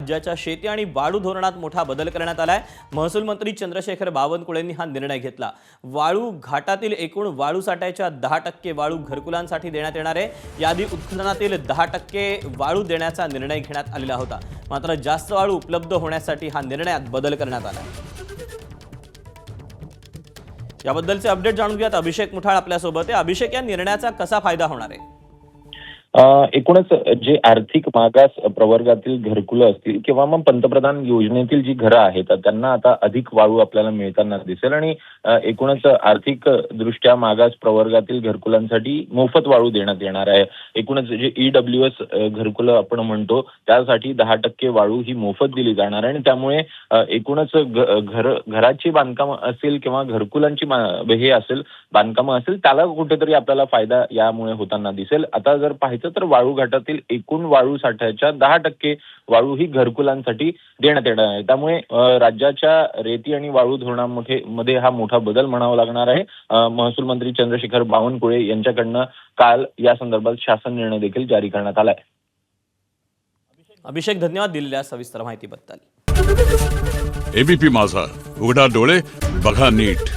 राज्याच्या शेती आणि वाळू धोरणात मोठा बदल करण्यात आलाय। महसूल मंत्री चंद्रशेखर बावनकुळेंनी हा निर्णय घेतला। वाळू घाटातील एकूण वाळू साठ्याच्या 10% वाळू घरकुलांसाठी देण्यात येणार आहे। यादी उत्खननातील 10% वाळू देण्याचा निर्णय घेण्यात आलेला होता। मात्र जास्त वाळू उपलब्ध होण्यासाठी हा निर्णयात बदल करण्यात आला। याबद्दलचे अपडेट जाणून घेऊयात। अभिषेक मुठाळ आपल्यासोबत आहे। अभिषेक, या निर्णयाचा कसा फायदा होणार आहे? एकूणच जे आर्थिक मागास प्रवर्गातील घरकुलं असतील किंवा मग पंतप्रधान योजनेतील जी घरं आहेत त्यांना आता अधिक वाळू आपल्याला मिळताना दिसेल आणि एकूणच आर्थिक दृष्ट्या मागास प्रवर्गातील घरकुलांसाठी मोफत वाळू देण्यात येणार आहे। एकूणच जे EWS घरकुलं आपण म्हणतो त्यासाठी 10% वाळू ही मोफत दिली जाणार आहे आणि त्यामुळे एकूणच घराची बांधकाम असेल किंवा घरकुलांची हे असेल बांधकाम असेल त्याला कुठेतरी आपल्याला फायदा यामुळे होताना दिसेल। आता जर पाहायचं तर वाळू घाटातील एकूण वाळू साठ्याच्या 10% वाळू ही घरकुलांसाठी देण्यात येणार आहे। त्यामुळे राज्याच्या रेती आणि वाळू धोरणामध्ये हा मोठा बदल म्हणावा लागणार आहे। महसूल मंत्री चंद्रशेखर बावनकुळे यांच्याकडनं काल या संदर्भात शासन निर्णय देखील जारी करण्यात आलाय। अभिषेक, धन्यवाद दिलेल्या सविस्तर माहितीबद्दल। एबीपी माझा, उघडा डोळे बघा नीट।